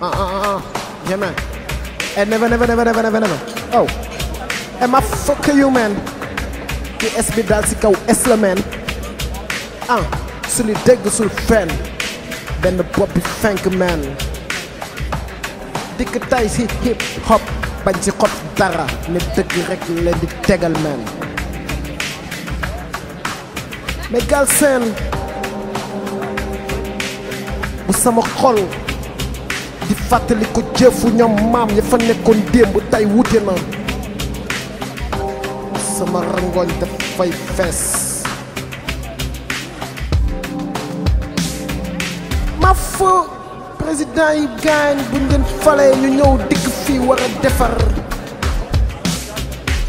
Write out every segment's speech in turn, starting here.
Yeah, man. And never. Oh. And my fuck you, man. Ki S bi dal si kaw S la, man. Su li dégg sul fen. Benn bopp bi fenk, man. Dikk tay si hip hop. Bañ si xob dara. Ne dëgg rek leen di tegal, man. Mais Galsen bu sama xol di fàttali ko jëfu ñoom maam ya fa nekkoon démb tey wute na sama rangoñ dafay fees ma fa président yi gaañ buñ leen falee ñu ñëw dikk fii war a defar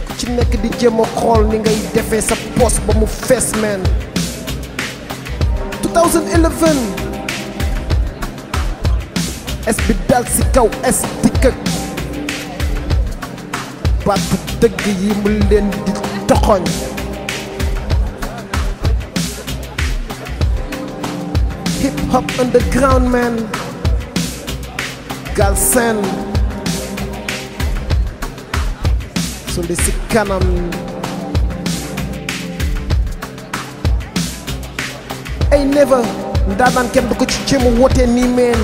ku ci nekk di jéem a xool ni ngay defee sa poste ba mu fees man 2011 es bi dal si kaw es dikk ak baatu dëgg yi mu leen di toxoñ hip hop underground man Galsen su li si kanam ay never ndaanaan kenn du ko ci jéem a wootee nii meen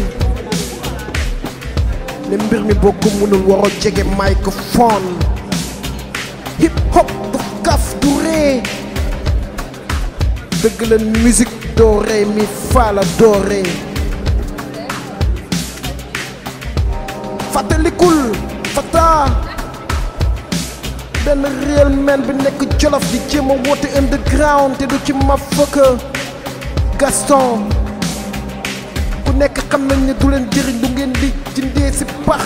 ne mbir mi boo ko mënul waroo jege microphone hip hop du kaf du ree dëgg la musique doo ree mi faala doo ree fàttalikul fata benn real man bi nekk Jolof di jéem a woote underground te du ci motherfucker Gaston ku nekk xam nañ ne du leen jëriñ lu ngeen di jëndee si pax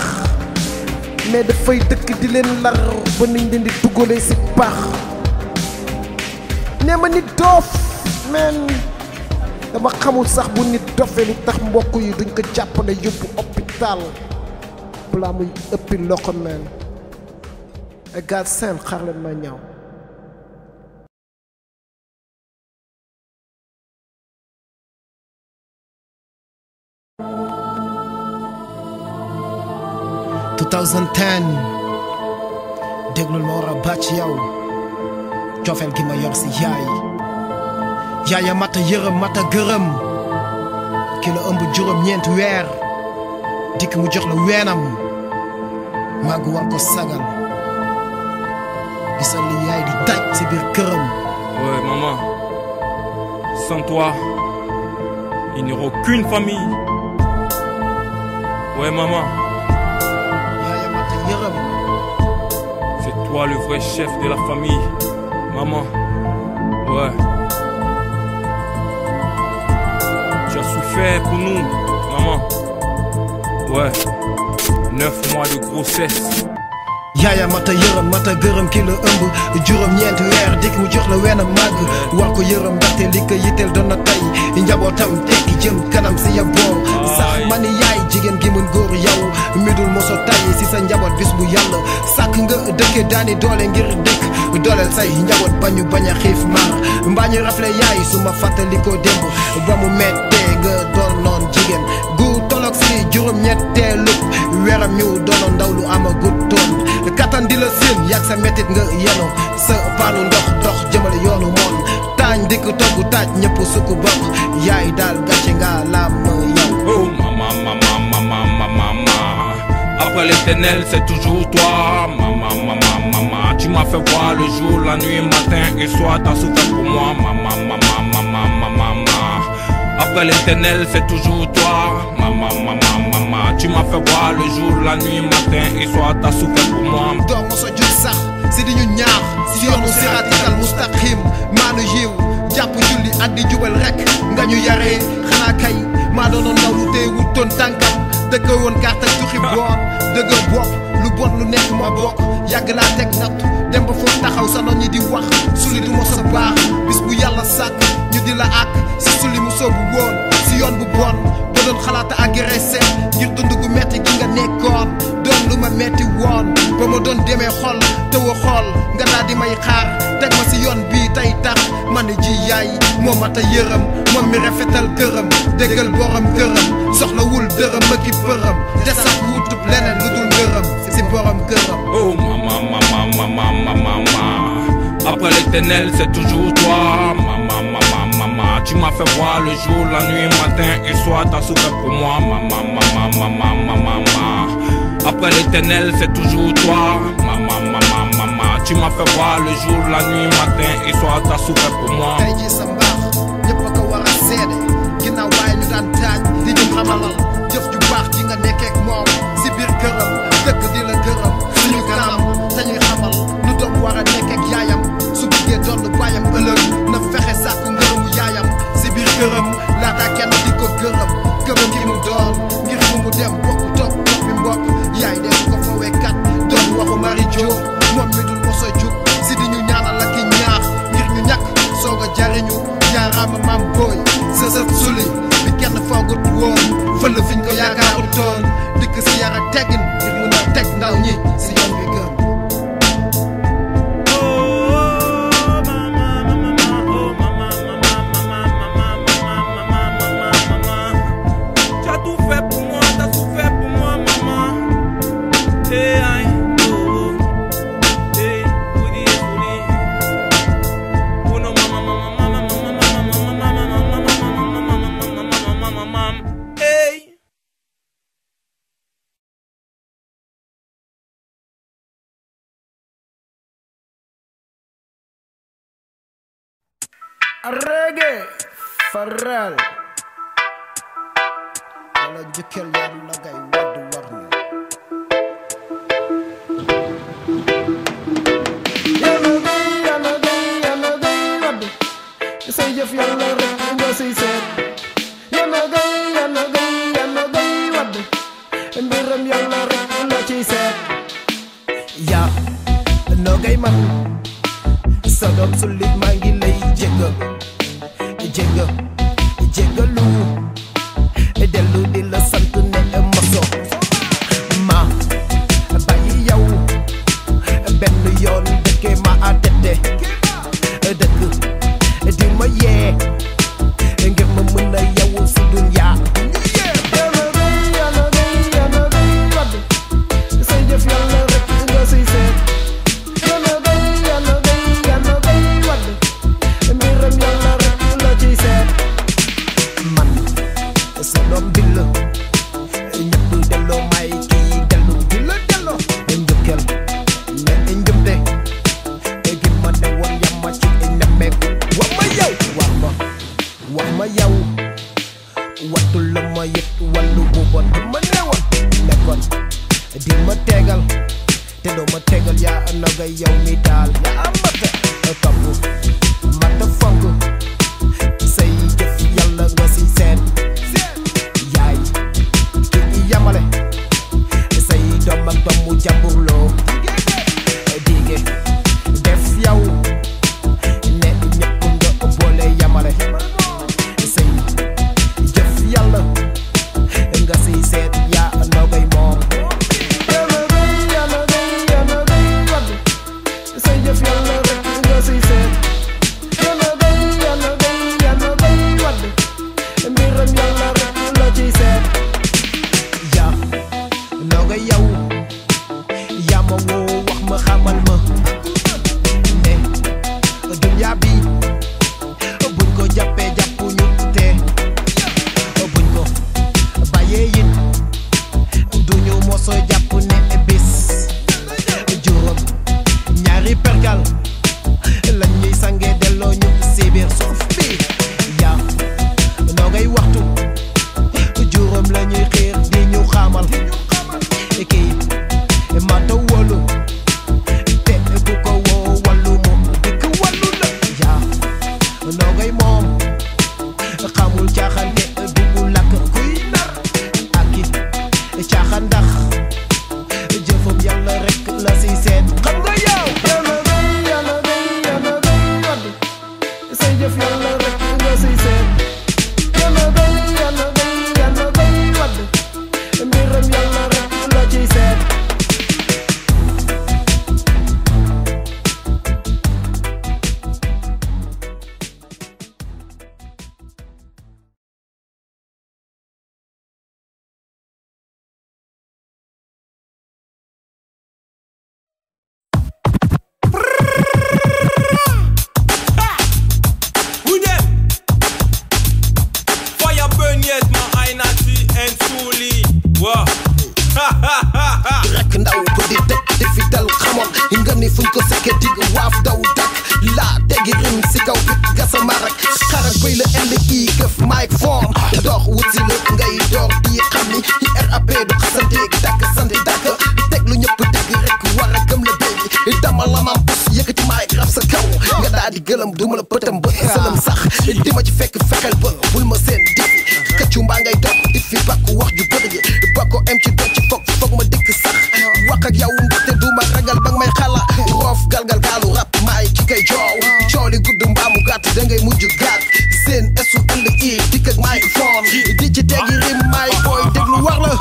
mais dafay dëkk di leen lar ba niñ leen di dugalee si pax nee ma nit doof men dama xamul sax bu nit dofee lu tax mbokk yi duñ ko jàppale yóbbu hôpital balaa muy ëppi loxo men Galsen xaar leen ma ñaaw 2010 déglul ma war a bàcc yow cofeel gi ma yor si yaaya mata yërëm mata gërëm ki la ëmb juróom ñeenti weer dikk mu jox la weenam màgg war ko sagal gisal li yaay di daj si biir këram. Ouais maman, sans toi il n'y aura aucune famille. Ouais maman, c'est toi le vrai chef de la famille, maman. Ouais. Tu as souffert pour nous, maman. Ouais. 9 mois de grossesse. yaaya mata yërëm mata gërëm ki la ëmb juróom ñeenti weer dikk mu jox la weenam màgg war ko yërëm ndaxte li ko yitteel doon na tey njabootam tekki jëm kanam si ya boor sax ma ni yaay jigéen gi mën góor yow mi dul moso tay si sa njaboot bis bu yàlla sàkk nga dëkke daani doole ngir dëkk dooleel say njaboot bañu bañ a xiif maar mbaa ñu rafle yaay su ma fàttali ko démb ba mu mettee nga doon noon jigéen gu tolok si juróom ñetteelu weeram ñu doonoon ndaw lu amagut toon kattan di la seen yàgg sa mettit nga yeno sa paanu ndox dox jëmale yoonu moon taañ dikk togg taaj ñëpp sukk bokk yaay daal gàcce nga laam yow. Oh maman, maman, maman, maman, maman. Après l'éternel c'est toujours toi. Maman, maman, maman. Tu m'as fait voir le jour, la nuit, matin et soir. T'as souffert pour moi. Maman, maman, maman, maman, maman. Après l'éternel c'est toujours toi. Maman, maman, maman. Tu m'as fait voir le jour, la nuit, matin et soir. T'as souffert pour moi. doo moso jug sax si di ñu ñaax si yoonu siraatal mustaqim maanu yiw jàpp julli ak di jubal rek nga ñu yaree xanaa kay maa doonoon ndaw lu tee wutoon tànkam dëgg woon carte ak tuxi boor dëgg bopp lu bon lu nekk ma bokk yàgg laa teg natt dem ba foofu taxaw sa noon ñi di wax suli du mos a baax bis bu yàlla sàkk ñu di la àkk si suli mu soobu woon si yoon bu bon ba doon xalaata agressé ngir dund gu metti gi nga nekkoon doon lu ma metti woon ba ma doon demee xol te wa xool nga daal di may xaar teg ma si yoon bii tey tax man ji yaay moo mat a yërëm moom mi rafetal këram déggal borom këram soxlawul dërëm ak i përëm te sax wutub leneen lu dul ngërëm si borom këram. Oh maman, après l'éternel c'est toujours toi. Maman, tu m'as fait voir le jour, la nuit, matin et soir, t'as souffert pour moi. Maman, après l'éternel c'est toujours toi. Maman, tu m'as fait voir le jour, la nuit, matin et soir, t'as souffert pour moi. tey jii sa mbaax ñëpp a ko war a seede ginnaaw waaye ñu daan taañ di ñu xamalal jëf ju baax ji nga nekkeek moom si biir këram dëkk di la gërëm suñu kanam te ñuy xamal nu doom war a nekkeek yaayam su bëggee doon baayam ëllëg na fexe sàkku ngërëmu yaayam si biir këram laata kenn di ko gërëm këram gi mu doon ngir fu mu dem bokk topp toppi mbokk yaay dee ko fawee kat doon waxu mari joo moom mi dul moso jug si di ñu ñaanal ak i ñaax ngir ñu ñàkk soog a jariñu jaaraama maam booy sa sët suli bi kenn foogut woon fël fiñ ko yaakaaru toon dikk si yar ak teggin ngir mun a teg ndaw ñi si yoon bi gën. Reggae Pharrell wala jëkkal yàlla ngay wadd war ni yàlla ngay wadd say jëf yàlla rek nga siy seet yàlla ngay wadd mbiram yàlla rek la ciy seet yaa noo ngay man sa doom su lit maa ngi lay jéggalu dellu di la sant ne moso ma bàyyi yow benn yoon dëkkee ma a tete dëkk di ma yee ngir ma mën a yow si dunya yàlla ngay wadd say jëf yàlla rek nga siy seet yàlla ngay wadd mbiram yàlla rek la ciy seet man sa doom bi la ñëpp delloo may kii dellu di la delloo njëkkal mais njëmte gi ma ne woon yamma ci nemmeeku wax ma yow wattu la ma yët wàllu bu bon di ma neewoon nekkoon di ma tegal te doo ma tegal yaa naga yow mi daal yaa mata topp mata fonk say jëf yàlla nga si seet yaay ki yamale say doom ak wax ju bëri ji ba ko em ci doj ci foog ma dikk sax wax ak yow ndaxte du ma ragal ba nga may xala roof galgal gaalu rap maay ki kay joow cooli gudd mbaamu gàtt da ngay mujj gàtt seen esu ëll i dikk ak microphone di ci teggi rim maay booy déglu war la.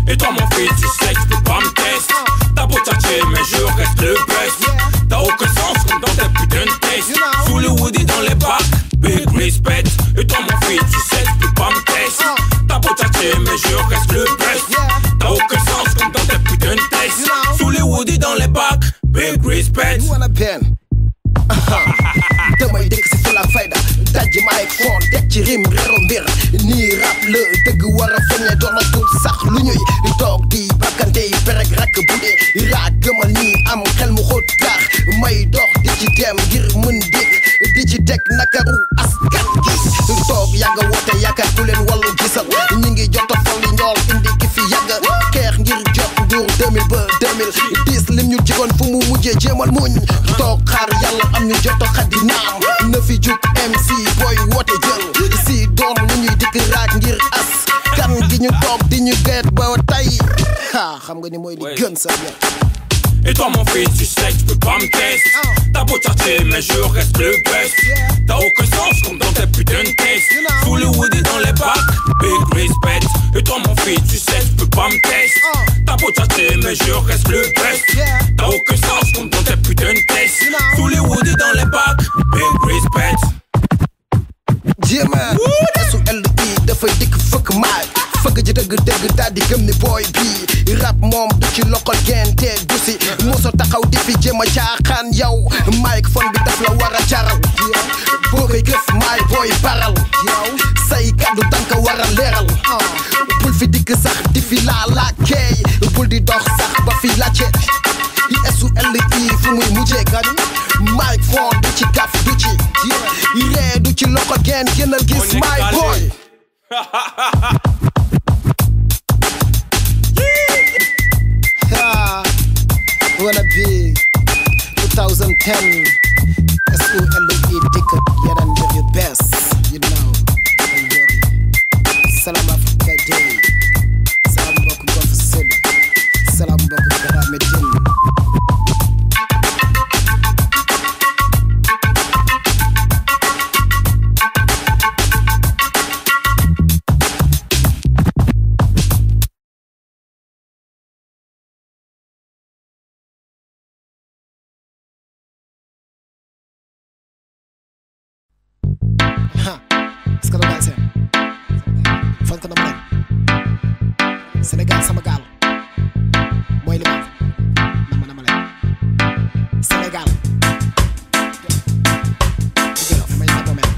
Et toi mon fils tu sais que tu peux pas me tester. T'as beau tchatcher mais je reste le best. T'as aucun sens comme dans tes putains de tests. Sous le woody dans les bacs, big respect. Et toi mon fils tu sais que tu peux pas me tester. T'as beau tchatcher mais je reste le best. T'as aucun sens comme dans tes putains de tests. Sous les woody dans les bacs, big respect. damay dëkk si fula fayda dajji microphone teg ci rim réero mbir nii rap la dëgg war a feeñe doonatul sax lu ñuy toog di bakkante yi perek rakk bu dee raak gëmal nii am xel mu xóot gaax may dox di ci dem ngir mën dégg di ci teg nakaru askan gi toog yàgga woote yaakaar ku leen wallu gisal ñi ngi jot a folli njool indi ki fi yàgga xeex ngir jot nguur 2000 ba 2010 lim ñu jigoon fu mu mujjee jéemal muñ toog xaar yàlla am ñu jot a xaddi naam na fi jug MC boy woote jël si doon lu ñuy dikk raak ngir as kan gi ñu toog di ñu geet ba tay xam nga ni mooy li gën sa Et toi mon fils tu sais que tu peux pas me tester. T'as beau tchatcher mais je reste le best. T'as aucun sens comme dans tes putains de tests. Sous le woody dans les bacs, big respect. Et toi mon fils tu sais que tu peux pas me tester. T'as beau tchatcher mais je reste le best. T'as aucun sens comme dans tes putains de tests. Sous les woody dans les bacs, big respect. Yeah man, SOLI dafay dikk fëkk maay fëgg ji dëgg daal di gëm ni boy bi rap moom du ci loxol gente du si moso taxaw di fi jéem a caaxaan yow microphone bi daf la war a jaral boo koy gëf maay boy baral say kaddu danka war a leeral bul fi dikk sax di fi laa keey bul di dox sax ba fi laajte SOLI fu muy mujjee gan microphone du ci kaf du ci ree du ci loxo geen gënal gis my boy wanna be 2010 SOLI dikk yeneen mbir yu bees you know don't worry Salam Africa Day salam mbokk Golf Sud salam mbokk Grand Médine est-ce que la baal seen fonk na ma leen Sénégal sama gaal mooy li ma nama leen Sénégal jërëjëf may na bomel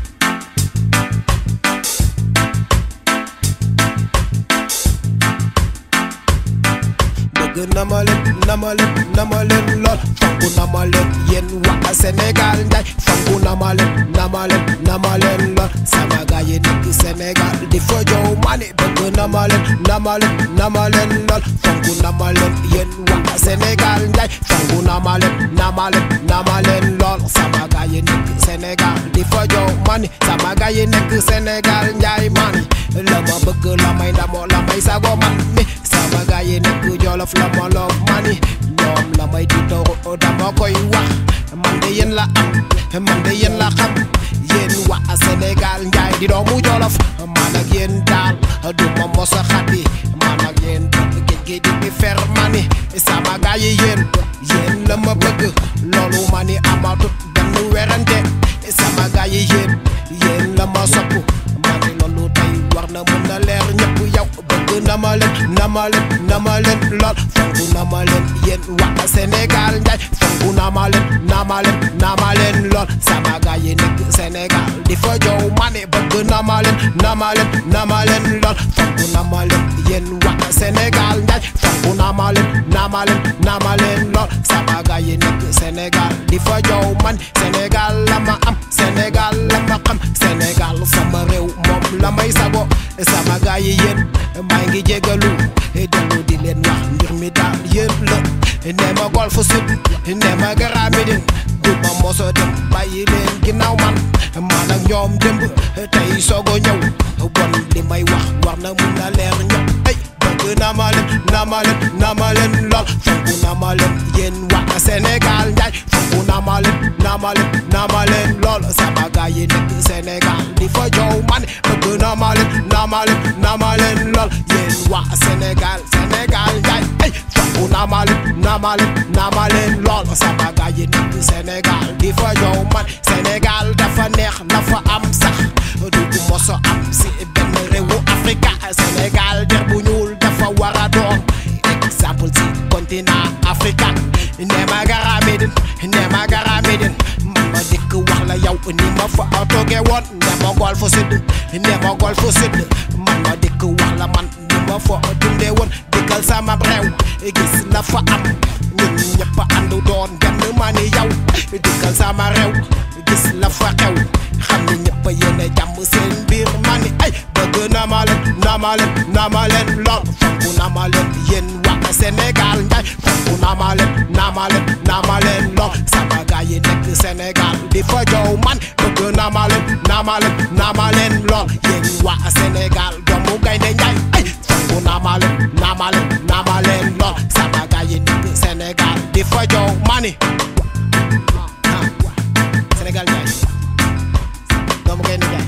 bëgg na ma leen lool fonk na ma leen yéen waa Sénégal njaay fonk na ma leen lool sama gaay yi nekk Sénégal di fa jow mani bëgg na ma leen lool fonk na ma leen yéen waa Sénégal njaay fonk na ma leen lool sama gaay yi nekk Sénégal di fa jow mani sama gaay yi nekk Sénégal njaay mani la ma bëgg la may ndamoo la may sago man mi sama gaay yi nekk Jolof la ma loof mani ñoom la may di too dama koy wax man de yéen la am man de yéen la xam yéen waa Sénégal njaay di doomu Jolof man ak yéen daal du ma mos a xati man ak yéen géej di fer mani sama gaay yi yéen la ma bëgg loolu mani amatut benn werante sama gaay yi yéen la ma sopp mani loolu tey war na mën a leer ñëpp yow bëgg na ma leen lool fonk na ma leen yéen waa Sénégal njaay fonk na ma leen lool sama gaay yi nekk Sénégal di fa jow mani bëgg na ma leen lool fonk na ma leen yéen waa Sénégal njaay fonk na ma leen lool sama gaay yi nekk Sénégal di fa jow man Sénégal la ma am Sénégal la ma xam Sénégal sama réew moom la may sago sama gaay yi maa ngi jégalu dellu di leen wax mbir mi daal yéen la ne ma Golf Sud ne ma Grand Médine du ma moso dem bàyyi leen ginnaaw man ak ñoom démb tey sogo ñëw bon li may wax war na mun a leer ñëpp Namaleen lool fonku namaleen yéen waa Sénégal njaay fonku namaleen lool sama gaay yi nekk Sénégal di fa jow man bëgg namaleen lool yéen waa Sénégal njaay ay fonku namaleen lool sama gaay yi nekk Sénégal di fa jow man Sénégal dafa neex la fa am sax du moso am si benn réewu Afrika Sénégal der bu ñuul dafa war a doon exemple si continent africain nema garamidin man ma dikk wax la yow ni ma fa toge woon nema Golf Sud man ma dikk wax la man ni ma fa dunde woon dikkal sama réew gis la fa am ñun ñëpp àndu doon benn ma ni yow dikkal sama réew gis la fa xew xam ni ñëpp yéene jàmm seen biir ma ni ay bëgg namaleen lool fonku namaleen yéen waa Sénégal njaay fonku namaleen lool sama gaay yi nekk Sénégal di fa jow man bëgg namaleen lool yéen waa Sénégal doomu gaynde njaay ay fonku namaleen lool sama gaay yi nekk Sénégal di fa jow mani Sénégal njaay doomu gaynde njaay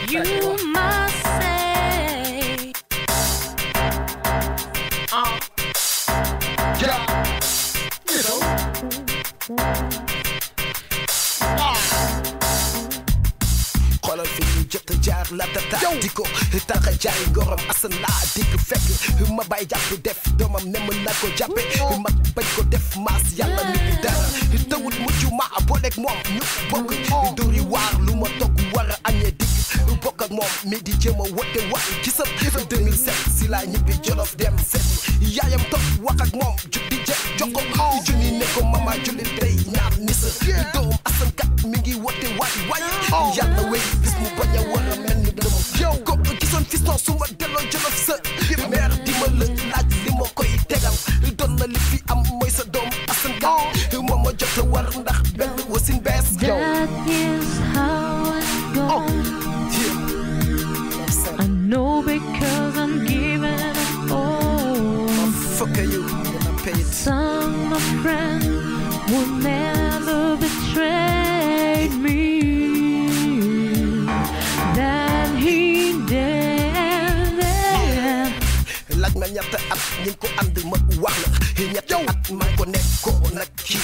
You must say, yeah, you know. Xoolal fi ñu jot a jaar la tata di ko taxa jaay ngorom asan laa dikk fekk ma bay jàpp def doomam ne mën na ko jàppe mag bañ ko def maas yàlla nit ñi dara tawut mujj ma booleeg moom ñu bokk dóori waar lu ma togg war a añee dikk bokk ak moom mi di jéem a wote wax gisam 2007 si laa ñibbi Jolof dem seet yaayam toog wax ak moom jug di jël jox ko junni ne ko mama jullit tey ñaar ni sa doom asan kat mi ngi wote waay yàlla wéy bis mu bañ a war a mel ni dama yow ko gisoon fiston su ma delloo Jolof sa meer di ma la laaj li ma koy tegal doon na li fi am mooy sa doom asan kat moo ma jot a war ndax benn wasin bees yow that is how it goes. I know because I'm giving it all. Fuck you, gonna pay it. Some of friends will never betray me. That he did. Laaj ma ñaata at ñu ko ànd ma wax la ñaata at ma ko nekkoon nag kii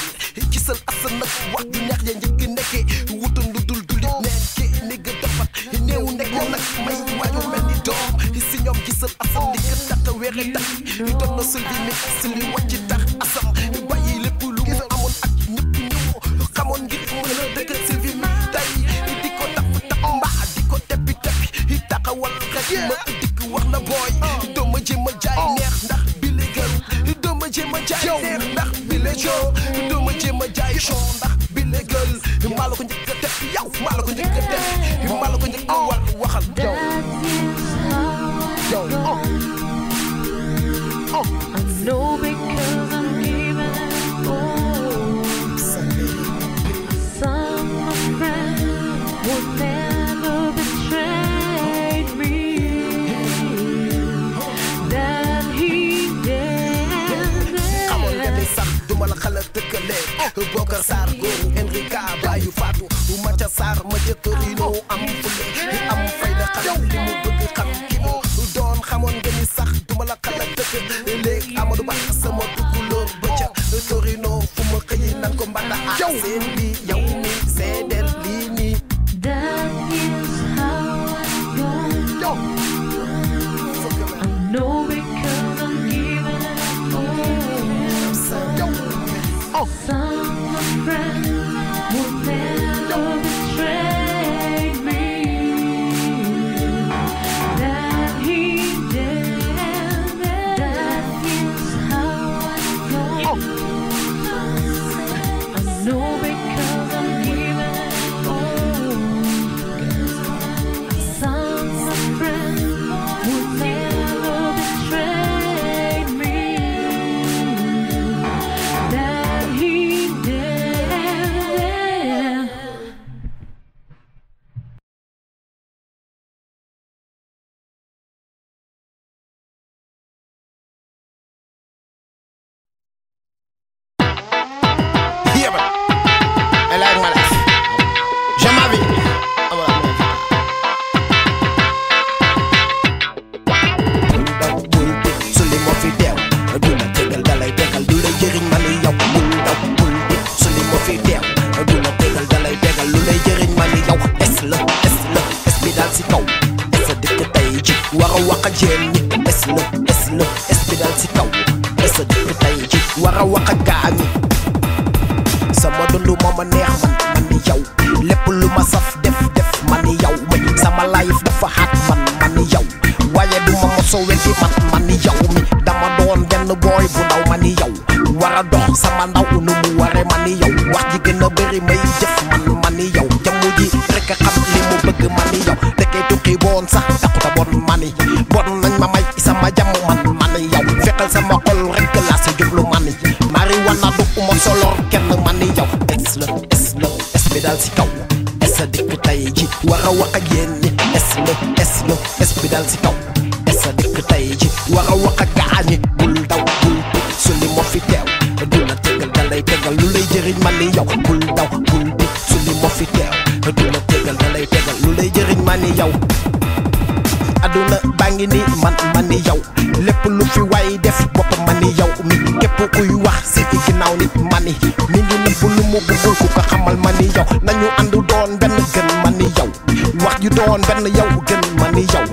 gisal asan nag wax ju neex ya njëkk nekkee wutoon lu dul dulit neen ke négg dofat néew nekkoon nag may waaju mel ni doom si ñoom gisal asan li ka tax weere tax doon na sul bi mi si li wàcc tax asam bàyyi lépp lu mu amoon ak ñëpp ñu xamoon ngir mën a dëgg si bi mi tey di ko tapp mbaa di ko teppi taxawal rek ma dikk wax la booy dooma jéem a jaay neex ndax bi le gël dooma jéem a jaay neex ndax bi le joo dooma jéem a jaay show ndax bi le gël maa la ko njëkk a def yow maa la ko njëkk a def maa la ko njëkk a waxal yow yow I know because I'm giving it all. Some of friends will never betray me. That he did. xamoon nga ni sax duma la xala tëkkale Bokar Sarr góoru Enrica Bayu Fatou Macha Sarr ma jëkkarino am fule am fayda xam li mu bëgg xam ki mu doon xamoon nga ni sax duma la xala tëkk léegi Amadou Ba sama tukulóor ba ca Torino fu ma xëyi nan ko mbanda ak seen bi yow mi seedeel lii nii That is how it goes. yow I know because I'm giving it all. Some of friends will never betray me. war a wax ak yéen ñi es bi dal si kaw es dëkk tey ji war a wax ak gaa ñi sama dundu moo ma neex man ni yow lépp lu ma saf def man ni yow mi sama life dafa xat man ni yow waaye du ma moso weddi man ni yow mi dama doon benn booy bu ndaw man ni yow war a dox sama ndaw nu mu waree man ni yow wax ji gën a bëri may jëf man ni yow jamu ji rek a xam li mu bëgg man ni yow dëkkee tukki boon sax taxuta bon man ni bon nañ ma may sama jàmm man ni yow fekkal sama xol rek laa si jublu man ni marijuana du uma solor kenn man ni yow es bi dal si kaw es dikk tey ji war a wax ak yéen ñi es bi dal si kaw es dikk tey ji war a wax ak gaañi bul daw bul su li moo fi teew du la tegal da lay tegal lu lay jëriñ man ni yow bul daw bul su li moo fi teew du la tegal da lay tegal lu lay jëriñ man ni yow aduna baa ngi ni man ni yow lépp lu fi waay def boppam man ni yow mi képp kuy wax si ginnaaw nit man ni mi ngi nëbb lu mu bëggul ku ko xamal man ni yow nañu àndu doon benn gën man ni yow wax ju doon benn yow gën man ni yow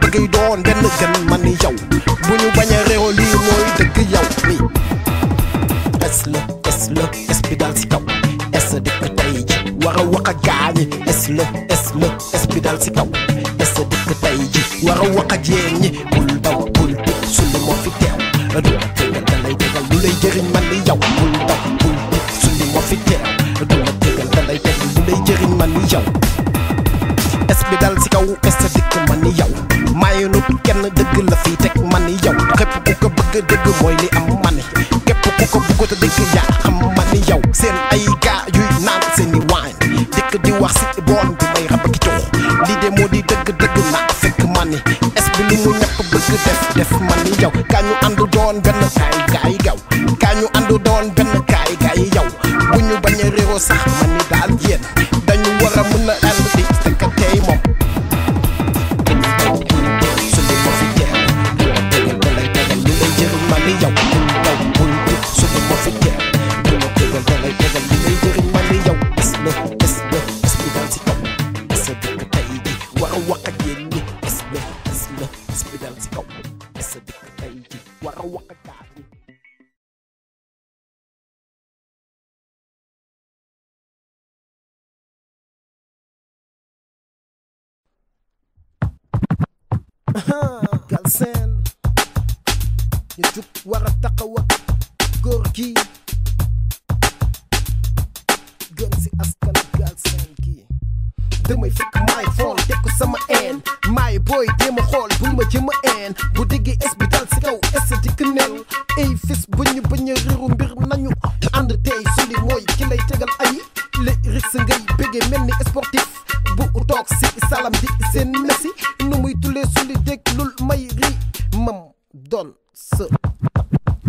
bëgg yi doon benn gën man ni yow bu ñu bañ a réew lii mooy dëgg yow mi es bi dal si kaw es dëkk tey ji war a wax ak gaañi es bi dal si kaw es dëkk tey ji war a wax ak yéen ñi bul daw bul su li moo fi teew du la tegal da lay tegal lu lay jëriñ man ni yow bul daw bul su li moo fi teew du la tegal da lay tegal lu lay jëriñ man ni yow es bi dal si kaw es dëkk man ni yow maayu nut kenn dëgg la fi teg man ni yow képp ku ko bëgg dëgg mooy li am man ni képp ku ko bëgg te dëgg yaa xam man ni yow seen ay gaa yuy naan seeni waañ dëkk di wax si boon bi may rab ki jox lii de moo di dëgg naa fekk man ni es bi lu mu ñàkk bëgg def man ni yow kaa ñu àndu doon benn kaay gaw kaa ñu àndu doon benn kaay yow bu ñu bañ a réeroo sax man ni daal yéen dañu war a mën a ànd di tëkk tey moom su li ma fi teew du la tegal da lay tegal lu lay jëriñ man ni yow daw bul su li ma fi teew du la tegal da lay tegal lu lay jëriñ man ni yow es bi dal si kaw es dëkk tey ji war a wax ak yéen ñi es bi dal si kaw es dëkk tey ji war a wax ak gaa ñi Galsen ñu jug war a taxaw ak góor gi gën si askan Galsen gi damay fekk maay fool teg ko sama een maay booy jéema xool bul ma jëma een bu déggee es bi dal si kaw es dikk nel ay fis bañ a riiru mbir nañu ànd tey su li mooy ki lay tegal ay le ris ngay bëggee mel ni sportif bu toog si salam di seen messi nu muy tulee suli dégg lul may ri mam doon sa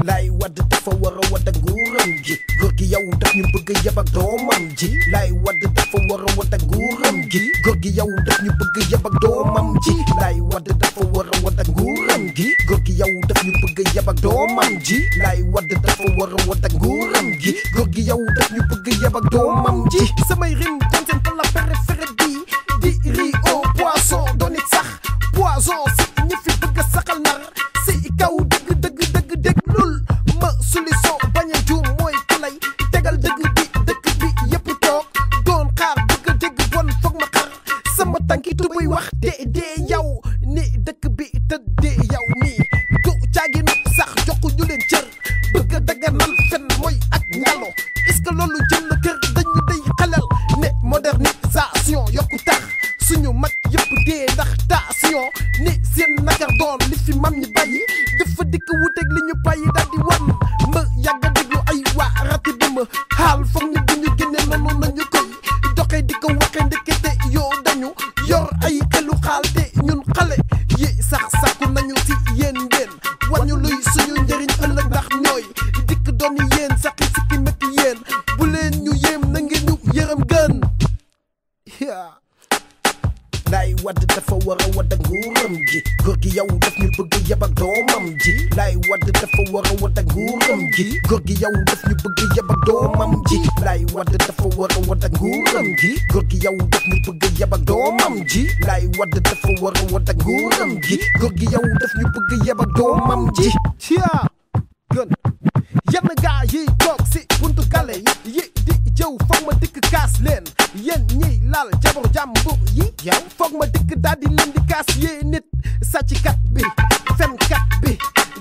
laay wadd dafa war a wadd ak nguuram gi góor gi yow daf ñu bëgg yab ak doomam ji laay wadd dafa war a wadd ak nguuram gi góor gi yow daf ñu bëgg yab ak doomam ji laay wadd dafa war a wadd ak nguuram gi góor gi yow daf ñu bëgg yab ak doomam ji laay wadd dafa war a wadd ak nguuram gi góor gi yow daf ñu bëgg yab ak doomam ji samay rim doon seen pala préféré di riz au poisson doon it sax poison si ñi fi bëgg a saxal nar si kaw dëgg lul ma solution bañ a juum mooy ki lay tegal dëgg bi yëpp toog doon xaar bëgg a dégg bon foog ma xar sama tànki tubay wax dee yow ni dëkk bi tëddee yow mi du caagi nag sax joxu ñu leen cër bëgg a daganal fen mooy ak ngalo est-ce que loolu jëm na kër dañu day xalal ne modernisation yokku tax suñu mag yëpp dee ndax station ni seen nakar doon li fi mam ñi bàyyi dafa dikk wuteeg li ñu bàyyi daal di wan ma yàgg a déglu ay waa rati bi ma xaal foog ni bu ñu génnee noonu nañu koy doxee di ko waxee ndekete yoo dañu yor ay xelu xaal te ñun xale yi sax sàkku nañu si yéen ngeen wañu luy suñu njëriñ ëllëg ndax ñooy dikk doon yéen saxi sikki métti yéen bu leen ñu yéem na ngeen ñu yërëm gën Laay Wade dafa war a wadd ak nguuram gi góor gi yow daf ñu bëgg yab ak doomam ji Laay Wade dafa war a wadd ak nguuram gi góor gi yow daf ñu bëgg yab ak doomam ji Laay Wade dafa war a wadd ak nguuram gi góor gi yow daf ñu bëgg yab ak doomam ji Laay Wade dafa war a wadd ak nguuram gi góor gi yow daf ñu bëgg yab ak doomam ji yaa gën yenn gaa yi toog si buntu gale yi di jëw foog ma dikk kaas leen yéen ñiy laal jabaru jàmbur yi yow foog ma dikk daal di leen di kaas yee nit sàcckat bi fenkat bi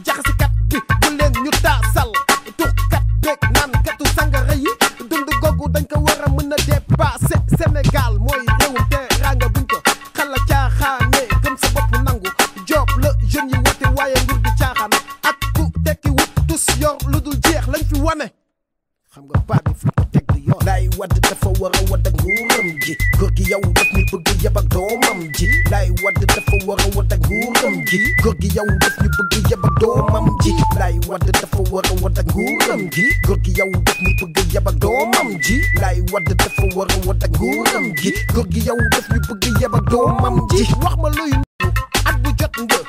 jaxasikat bi bu leen ñu taasal tuxkat beeg naan katu sangara yi dund googu dañ ko war a mën a dépassé Sénégal mooy réewum teraanga buñ ko xala caaxaane gëm sa bopp nangu job la jeunes yi wote waaye nguur di caaxaan ak ku tekki wut tus yor lu dul jeex lañ fi wane xam nga baat bi fu ko teg du yoon Laay Wade dafa war a wadd ak nguuram gi góor gi yow daf ñu bëgg yab ak doomam ji Laay Wade dafa war a wadd ak nguuram gi góor gi yow daf ñu bëgg yab ak doomam ji Laay Wade dafa war a wadd ak nguuram gi góor gi yow daf ñu bëgg yab ak doomam ji Laay Wade dafa war a wadd ak nguuram gi góor gi yow daf ñu bëgg yab ak doomam ji wax ma luy nuyu at bu jot nga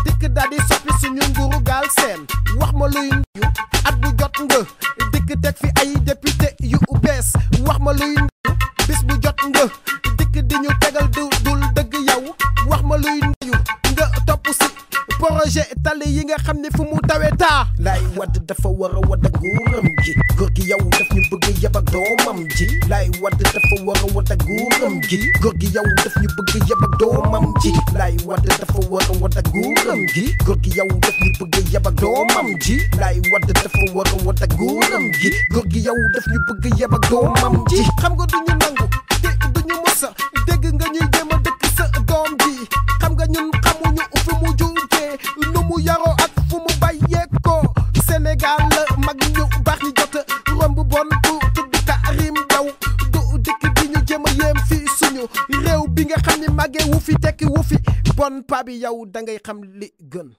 dikk daal di soppi suñu nguuru gaal seen wax ma luy nuyu at bu jot nga dikk teg fi ay député yu bees wax ma luy nuyu bis bu jot nga dikk di ñu tegal dul dëgg yow wax ma luy nuyu nga topp si projet tali yi nga xam ne fu mu tawee taa Laay Wade dafa war a wadd ak nguuram gi góor gi yow daf ñu bëgg yab ak doomam ji Laay Wade dafa war a wadd ak nguuram gi góor gi yow daf ñu bëgg yab ak doomam ji Laay Wade dafa war a wadd ak nguuram gi góor gi yow daf ñu bëgg yab ak doomam ji Laay Wade dafa war a wadd ak nguuram gi góor gi yow daf ñu bëgg yab ak doomam ji xam nga duñu nangu te duñu mosa dégg nga ñuy jéem a dëkk sa doom ji xam nga ñun xamuñu fu mu jugee nu mu yaroo ak fu mu bàyyeekoo Sénégal la mag ñu baax ñi jot romb bon bu tudd Karim Daw du dikk di ñu jéem a yéem fii suñu réew bi nga xam ni màggee wu fi tekki wu fi bon pa bi yow da ngay xam li gën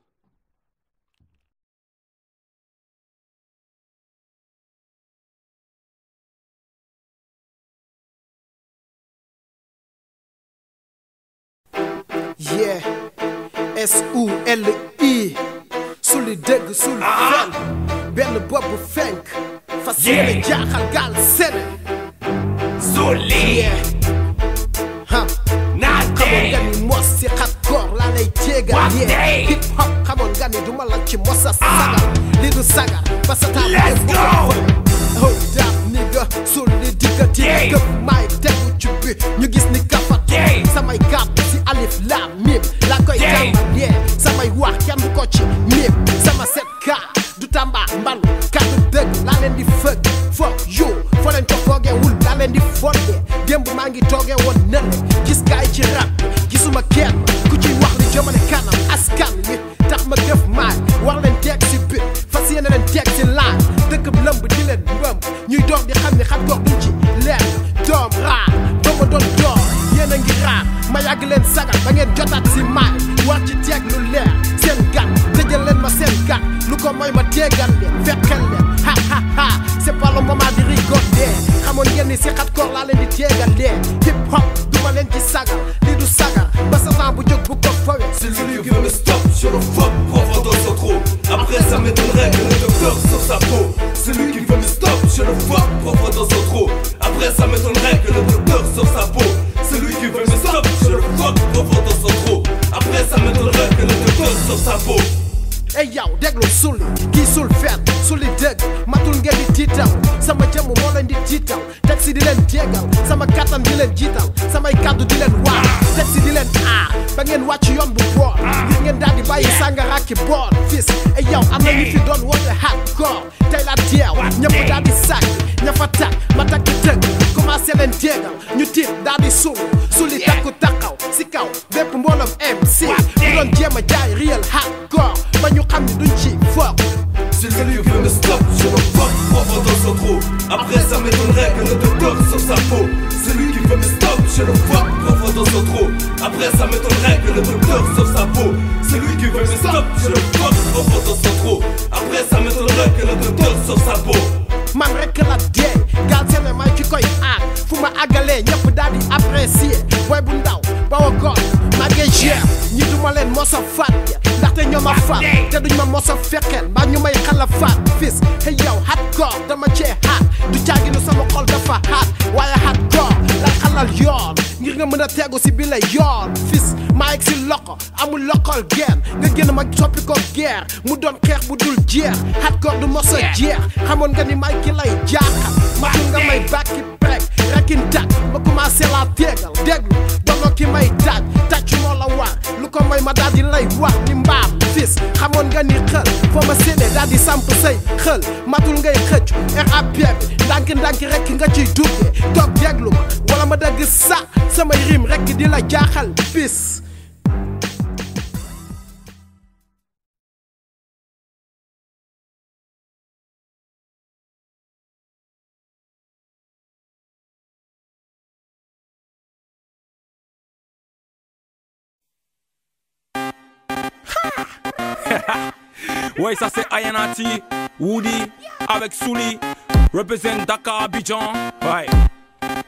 yeah SOULI suli dëgg suli fen benn bopp fenk fas yéene jaaxal gaal sene Souli xamoon nga ni mos si xat koor laa lay jéegal yeah hip hop xamoon nga ni duma la ci mosa sagar li du sagar ba sa taal Let's go hold up nigga suli diggati këp maay tegu ci bi ñu gis ni kafat samay kàpp si alif laam mim laa koy jàmmal yeah samay wax kenn du ko ci mim sama set ka du tamba mbalu kàddu dëgg laa leen di fëgg fuck you foo leen ko foogee wul laa leen di fondé démb maa ngi toogee woon nële gis gaay ci rap gisuma kenn ku ciy wax li jëmale kanam askan wi tax ma def maay war leen teeg si bit fas yéene leen teeg si laaj dëkk lëmb di leen mbëmb ñuy doog di xam ni xat gox duñ ci leer doom raar ba ma doon door yéen a ngi raar ma yàgg leen sagal ba ngeen jotaat si maay war ci teeg lu leer seen gat tëjal leen ma seen gat lu ko mooy ma teegal leen fekkal leen ha ha ha c'est pas le moment di rigoler xamoon ngeen ni si xat koor laa leen di teegal leen hip hop duma leen ci sagal li du sagar ba sa temps bu jóg bu ko fawee Celui qui veut me stop, je le fuck, pauvre dans son trou. Après ça m'étonnerait que le docteur sur sa peau. Celui qui veut me stop, je le fuck, pauvre dans son trou. Après ça m'étonnerait que le docteur sur sa peau. Celui qui veut me stop, je le fuck, pauvre dans son trou. Après ça m'étonnerait que le docteur sur sa peau. ey yow déglu suli kii sul fen suli dëgg matul ngeen di tiitaw sama jëmm moo leen di tiitaw taxi di leen jéegal sama kattan di leen jiital samay kàddu di leen waar taxi di leen aar ba ngeen wàcc yoon bu boor ngir ngeen daal di bàyyi sàngara ki boor fis ey yow am na ñu fi doon woote hardcore tey la teew ñëpp daal di sàcc ña fa takk ma takk tëgg commencé leen jéegal ñu tiit daal di suli takku taxaw si kaw bépp mbooloom MC bu doon jéem a jaay real hardcore ba ñu xam ni duñ ci fort. Celui qui veut me stop, je le fuck, pauvre dans son trou. Après ça m'étonnerait que le docteur sur sa peau. Celui qui veut me stop, je le fuck, pauvre dans son trou. Après ça m'étonnerait que le docteur sur sa peau. Celui qui veut me stop, je le fuck, pauvre dans son trou. Après ça m'étonnerait que le docteur sur sa peau. man rek la dee gaal seen may ki koy aar fu ma àggalee ñëpp daal di apprécier booy bu ndaw ba wa goot mos a fàtte ndaxte ñoo ma faat te duñ ma mos a fekkeel mbaa ñu may xala faat fis hey yow hardcore dama cee haat du caagi nu sama xol dafa haat waaye hardcore lay xalal yoon ngir nga mën a tegu si bi lay yoon fis maa yegg si loxo amul loxol geen nga génn ma soppi ko guerre mu doon xeex bu dul jeex hardcore du mos a jeex xamoon nga ni may ki lay jaaxal matul nga may bàkki prek rekin dat ma commencé la tegal déglu dono ki may taaj tàccu moo la war lu ko may ma daal di lay wax ni mbaam fis xamoon nga ni xël foo ma séenee daal di samp say xël matul ngay xëccu rap bi ndànk rekk nga ciy duggee toog déglu ma wala ma dagg sa samay rim rekk di la jaaxal bis Ouais, ça c'est Ayanati, Woody, avec Souli, représente Dakar, Abidjan. Ouais.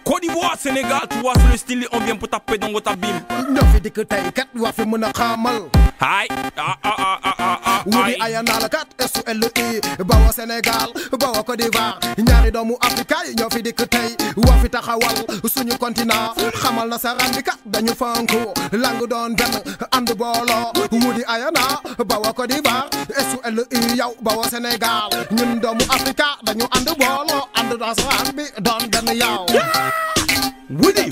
Côte d'Ivoire, Sénégal, tu vois, c'est le style, on vient pour taper dans votre abîme. ñoo fi dikk tey kat waa fi mën a xaamal. Aïe, Woody Ayana la kat SULI bawa Sénégal bawa Côte d'Ivoire ñaari doomu Afrika yi ñoo fi dikk tey waa fi taxawal suñu continent xamal na sa randi kat dañu fanku lang doon benn ànd booloo Woody Ayana bawa Côte d'Ivoire SULI yow bawa Sénégal ñun doomu Afrika dañu ànd booloo ànd dans sa rand bi doon benn yow. Woody,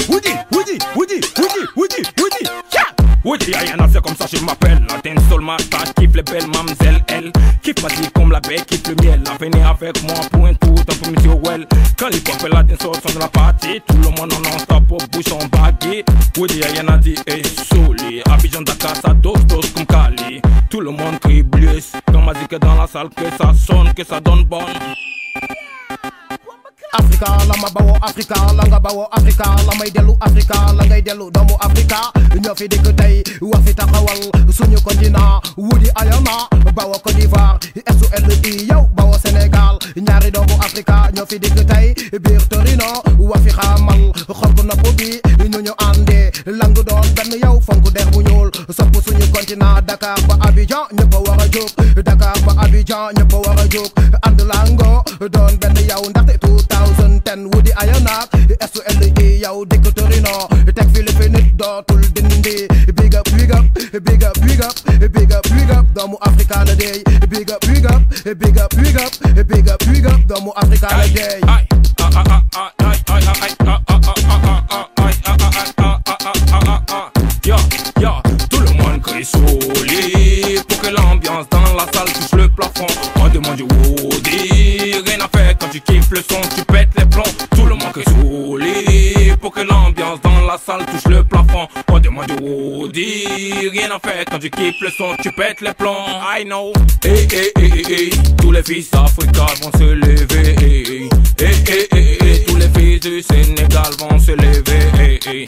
Woody Ayana, c'est comme ça je m'appelle. La dancehall master, kiffe les belles mamzelles. Elle kiffe ma vie comme la baie, kiffe le miel. Venez avec moi pour un tour, un peu monsieur Well. Quand les pop et la dancehall sont de la partie, tout le monde en stop au bouchon bagué. Woody Ayana dit, hey, Souli. Abidjan, Dakar, ça dose comme Cali. Tout le monde crie blues. Dans ma zik dans la salle, que ça sonne, que ça donne bonne. Africa la ma bawo Africa la nga bawo Africa la may dellu Africa la ngay dellu doomu Africa ñoo fi dikk tey wax fi taxawal suñu continent Woody Ayana bawo Côte d'Ivoire SULI yow bawo Sénégal ñaari doomu Africa ñoo fi dikk tey biir Torino wax fi xamal xonk nopp bi ñu àndee lang doon benn yow fonk der bu ñuul sopp suñu continent Dakar ba Abidjan ñëpp a war a jóg Dakar ba Abidjan ñëpp a war a jóg ànd lango doon benn yow ndaxte 2010 Woody Ayana SULI yow dikk Torino teg fi li fi nit dootul dindi big up doomu Africa la dey big up doomu Africa la dey. Yo, tout le monde crie Souli pour que l'ambiance dans la salle touche le plafond. On demande du Woody, rien à faire quand tu kiffes le son, tu pètes les plombs. Tout le monde crie Souli pour que l'ambiance dans la salle touche le plafond. On demande du Woody, rien à faire quand tu kiffes le son, tu pètes les plombs. I know, hey, tous les fils africains vont se lever. Hey, tous les fils du Sénégal vont se lever. Hey,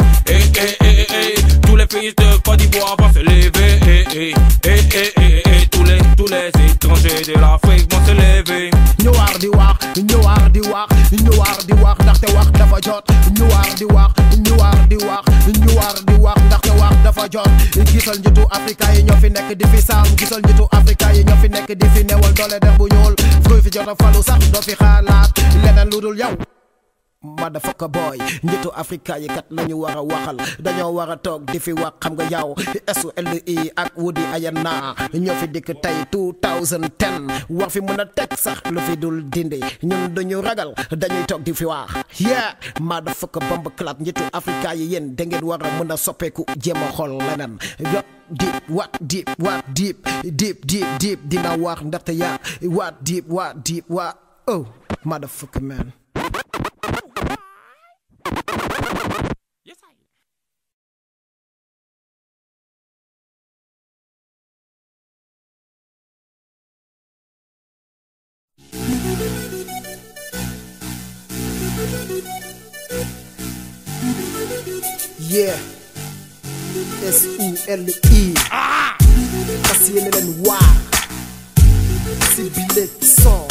tous les fils de Côte d'Ivoire vont se lever. Tous les étrangers de l'Afrique vont se lever. ñu war di wax ndaxte wax dafa jot ñu war di wax ndaxte wax dafa jot gisal njiitu Afrika yi ñoo fi nekk di fi saam gisal njiitu Afrika yi ñoo fi nekk di fi newal doole der bu ñuul fruit fi jot a falu sax doo fi xalaat leneen lu dul yow. Motherfucker boy njiitu Afrika yi kat lañu war a waxal dañoo war a toog di fi wax xam nga yow SULI ak Woody Ayana ñoo fi dikk tey 2010 war fi mën a teg sax lu fi dul dindi ñun duñu ragal dañuy toog di fi wax yeah motherfucker bomb clat njiitu Afrika yi yéen da ngeen war a mën a soppeeku jéem a xool leneen yot deep dina wax ndaxte yaa what deep oh motherfucker man. Yeah, SULI fas yéene leen waa si bile son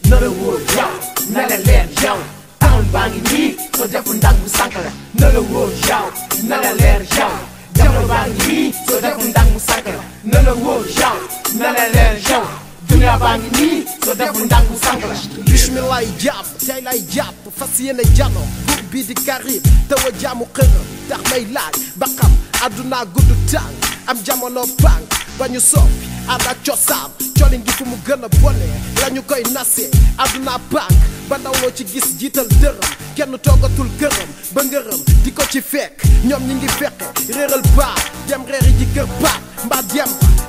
na la wóor yow na la leer yow town baa ngi nii soo defu ndànk bu sànq la na la wóor yow na la leer yow jamono baa ngi nii soo deful ndànk mu sànq la na la wóor yow na la leer yow dunya baa ngi nii soo deful ndànk mu sànq la bismillah jàpp tey lay jàpp fas yéene jano buur bii di Karim taw a jaamu xërëm tax may laaj ba xam àdduna gudd tàng am jamono pànk ba ñu soppi ànd ak cosaan colin gi fu mu gën a bone la ñu koy nasee àdduna pànk ba ndaw loo ci gis jiital dërëm kenn toogatul këram ba ngërëm di ko ci fekk ñoom ñi ngi fekke réeral baax dem reeri ji kër baat mbaa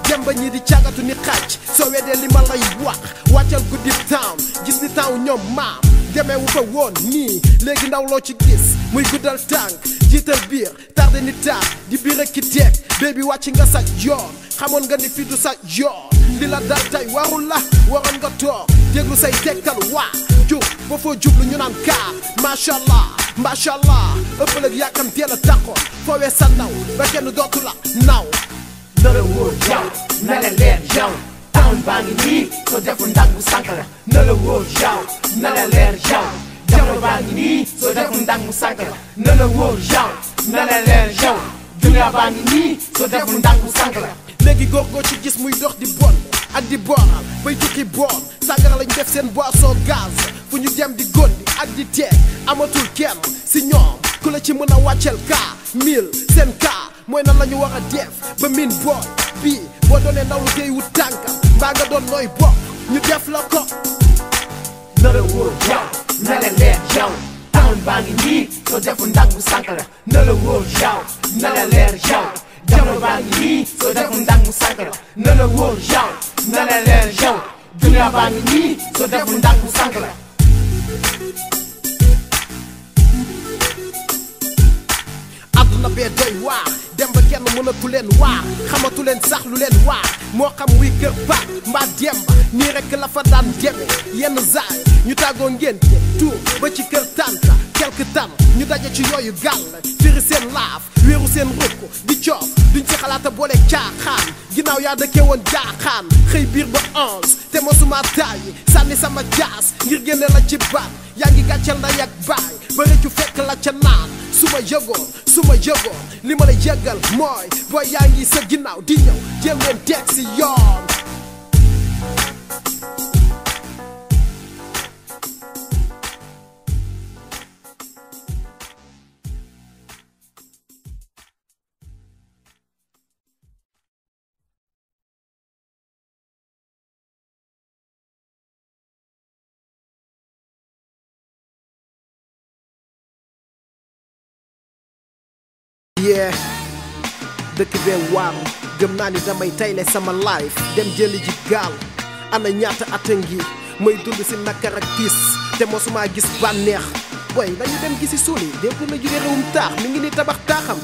demba ñi di càggatu ni xàcc soo weddee li ma lay wax wàccal guddi town gis ni town ñoom maam demee wu fa woon nii léegi ndaw loo ci gis muy guddal tànk jiital biir tarde ni taat di biir ak ki teeg bébi wàcc nga sa yoon xamoon nga ni fii du sa yoon li la dal tey warul la waroon nga toog déglu say tekkal waa jub ba foo jublu ñu naan kaa macha allah ëppal ak yàkkam teel a taxoon foowee sa naw ba kenn dootu la naw na la wóor yow na la leer yow town baa ngi nii soo deful ndànk mu sànq la na la wóor yow na la leer yow jamono baa ngi nii soo deful ndànk mu sànq la na la wóor yow na la leer yow dunya baa ngi nii soo deful ndànk mu sànq la léegi góor goo ci gis muy dox di bon ak di booral bay tukki boon sàngara lañ def seen boisson gaz fu ñu dem di gondi ak di teeg amatul kenn si ñoom ku la ci mën a wàccel kaa 1000 seen kaa mooy nan la ñu war a def ba min booy bii boo doonee ndaw lu tey wut tànkam mbaa nga doon nooy bokk ñu def la ko na la wóor yow na la leer yow town baa ngi nii soo deful ndànk mu sànq la na la wóor yow na la leer yow jamono baa ngi nii soo deful ndànk mu sànq la na la wóor yow na la leer yow dunya baa ngi nii soo deful ndànk mu sànq la àdduna bee doy waar dem ba kenn mënatu leen waar xamatu leen sax lu leen waar moo xam muy kër baat mbaa demba nii rek la fa daan deme yenn zaay ñu tàggoo ngénte tuur ba ci kër tànta quelque temps ñu daje ci yooyu gàll firi seen laaf wéeru seen rukk di coof duñ ci xalaata boole caaxaan ginnaaw yaa dëkkee woon jaaxaan xëy biir ba 11 te mosuma taayi sànni sama jaas ngir génne la ci baat yaa ngi gàcceel nday ak baay ba rëccu fekk la ca naan su ma yëgoon li ma la yëgal mooy booy yaa ngi sa ginnaaw di ñëw jël leen teg si yoon yeah dëkk bee waaru gëm naa ni damay tayle sama life dem jëli ji gaal ana ñaata at a ngi may dund si nakar ak tiis te mosuma gis bànneex boy nañu dem gisi suuli dépp na jóge réewum taax mi ngi ni tabax taaxam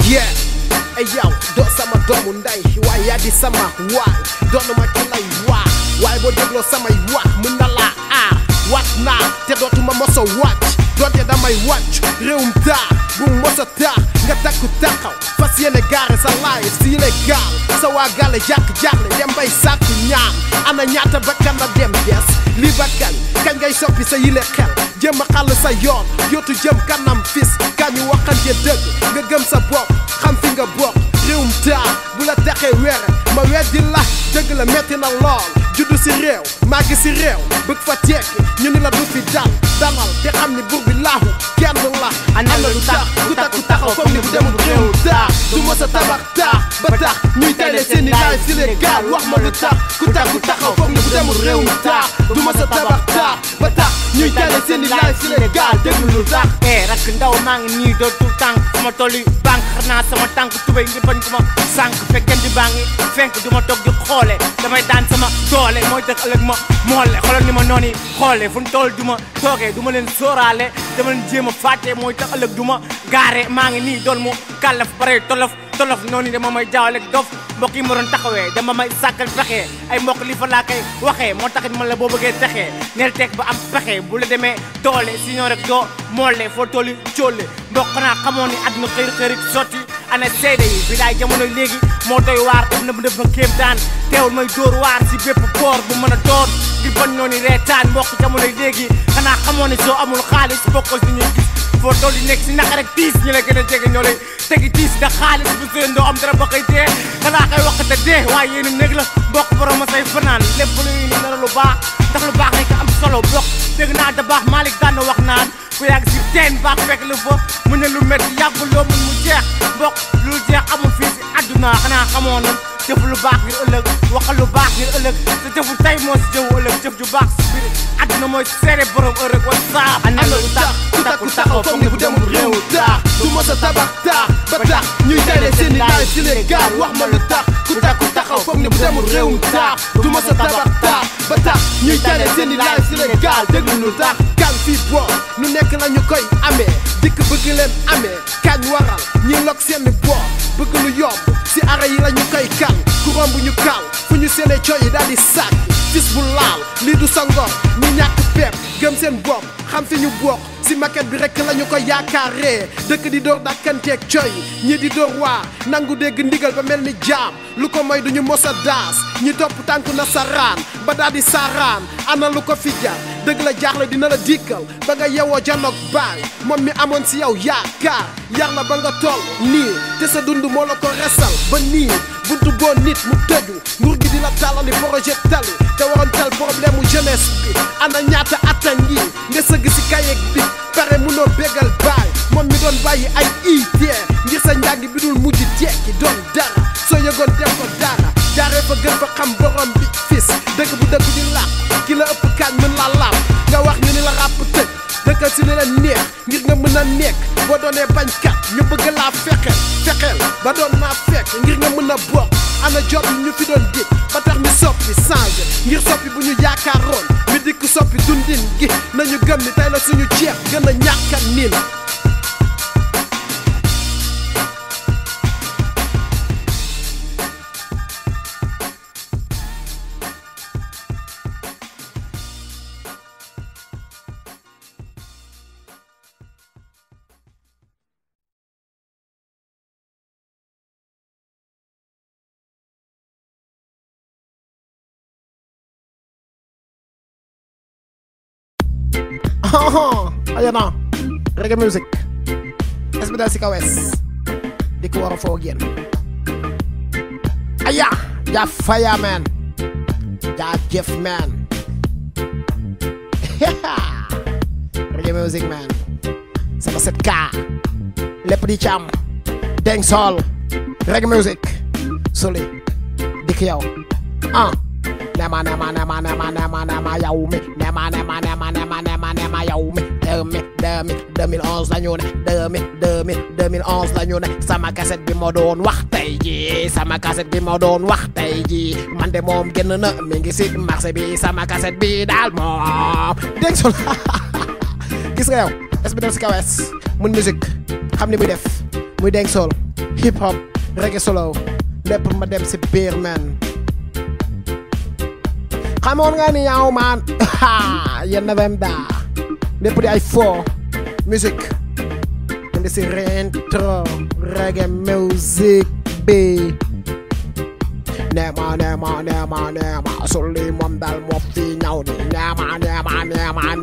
yeah ay yow doo sama doomu ndey waaye yaa di sama waay doonu ma ki lay waaye boo dégloo samay wax mën na laa aar wat naa te dootuma moso wàcc doonte damay wàcc réewum taax bu mu moso taax nga takku taxaw fas yéene gaare sa life si yéene gaal sa waa gaale jàkk-jàkle dem bay sàkku ñaan ana ñaata bakkan la dem des li bakkan kañ ngay soppi sa yile xel jëm a xàll sa yoon yootu jëm kanam fis kañu waxante dëgg nga gëm sa bopp xam fi nga bokk réewum taax bu la taxee were ma weddi la dëgg la metti na lool juddu si réew màgg si réew bëgg fa tekki ñu ni la du fi dalal te xam ni buur bi laahu kenn la ana lu tax ku takku taxaw comme ni bu demul réew taax du ma sa tabax taax ba tax ñuy tayle seeni laay si légal wax ma lu tax ku takku taxaw comme ni bu demul réew taax du ma sa tabax taax ba tax ñuy tayle seeni laay si légal déglu lu tax rakk ndaw maa ngi nii dootul tànk ma tolli banque xar naa sama tànk tubéy ngir bañ ko ma sànq fekkente baa ngi fenk du ma toog di xoole damay daan sama doole mooy tax ëllëg ma moole xoolal ni ma noonu xoole fu mu toll du ma toogee du ma leen sóoraale dama leen jéem a fàtte mooy tax ëllëg du ma gaare maa ngi nii doon mu kàllaf bare tolof noonu dama may jaawale ak dof mbokk yi ma doon taxawee dama may sàkkal pexe ay mbokk li fa laa koy waxee moo taxit man la boo bëggee texee neel teg ba am pexe bu la demee doole sinon rek doo moole foo tolli cóole mbokk naa xamoon ni àdduna xëyri sotti ana seede yi bi daay jamono léegi moo doy waar def na kéem daan teewul may dóor waar si bépp boor bu mën a doon ngir bañ noonu reetaan mbokk jamono léegi xanaa xamoon ne soo amul xaalis bokkul si ñuy gis foo toll di nekk si naka rek tiis ñi la gën a jege ñoo lay tegi tiis ndax xaalis bu seen doo am dara ba koy dee xanaa koy waxate dee waaye yéen a néeg la mbokk borom ma say fanaan lépp luy ni nara lu baax ndax lu baax rek am solo bokk dégg naa da baax Malick daan na wax naan ku yàgg si teen baax fekk la fa mu ne lu métti yàggul loo mun mu jeex mbokk lu jeex amul fii si àdduna xanaa xamoon na jëf lu baax ngir ëllëg waxal lu baax ngir ëllëg te jëfu tey moo si jëfu ëllëg jëf ju baax si biir àdduna mooy seere borom ëllëg wa saa ana lu tax ku takku taxaw foog ni bu demul réew taax du mos a tabax taax ba tax ñuy tere seeni laay si les gaal wax ma lu tax ku takku taxaw foog ni bu demul réewum taax du mos a tabax taax ba tax ñuy tere seeni laay si les gaal déglu lu tax kan fii boo nu nekk la ñu koy amee dikk bëgg leen amee kañ waral ñi lok seeni boo bëgg lu yomb si ara yi la ñu koy kal ku romb ñu kal fu ñu seene coy yi daal di sàkk fis bu laal lii du sa ngor ñi ñàkk pepp gëm seen bopp xam fi ñu bokk si maquette bi rek la ñu ko yaakaaree dëkk di door dakkanteeg coy ñi di door waa nangu dégg ndigal ba mel ni jaam lu ko moy duñu mos a daas ñi topp tànku nasaraan ba daal di saaraan ana lu ko fi jar dëgg la jaaxle dina la dikkal ba nga yewoo janoog baay moom mi amoon si yow yaakaar yar la ba nga toll nii te sa dund moo la ko resal ba nii buntu boo nit mu tëju nguur gi di la tàllali projet tali te waroon tal problème mu jeunesse bi ana ñaata atta ngi nga sëgg si kayeeg bi pare munoo bégal baay moom mi doon bàyyi ay itee ngir sa njàng bi dul mujj tekki doon dara soo yëgoon def ko dara jaaree fa gën fa xam borom bi fis dëkk bu dëkk di làq ki la ëpp kaañ mën la laam nga wax ñu ni la ràpp tëj dëkkal si li la neex ngir nga mën a nekk boo doonee bañkat ñu bëgg laa fexeel ba doon naa fekk ngir nga mën a bokk ana job yi ñu fi doon dig ba tax ñu soppi changé ngir soppi bu ñu yaakaaroon mi dikk soppi dundin gi nañu gëm ni tey la suñu ceeb gën a ñàkka niin ayana reggae music SBD SIKAWES di ko war a foo génn aya ja faya man ja jëf man reggae music man sama 7K lépp di cam deng sol reggae music soli di ko yow nema yow mi nema yow mi 2011 la ñu ne 2011 la ñu ne sama cassette bi ma doon wax tey ji sama cassette bi ma doon wax tey ji man de moom génn na mi ngi si marché bi sama cassette bi daal moom dégg sol gis nga yow SBD SIKAWES mun musique xam ni muy def muy dégg sol hip hop reggae solo lépp ma dem si biir man xamoon nga ni yow man yéen na dem daa lépp di ay fo musique indi si retro reggae music bi nema soli moom daal moo fi ñaw ni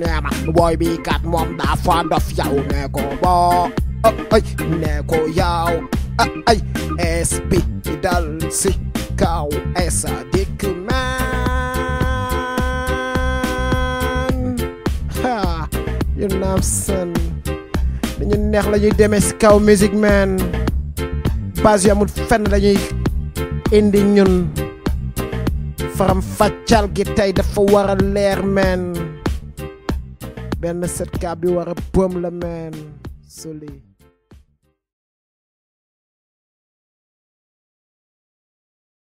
nema boy bi kat moom daa fa dof yow ne ko bo ay ne ko yow ay SB dal si kaw esa dik you know what I'm saying dañu neex la ñuy demee si kaw music man base yu amul fenn dañuy indi ñun faram fàccal gi tey dafa war a leer man benn 7K bi war a bëm la man soli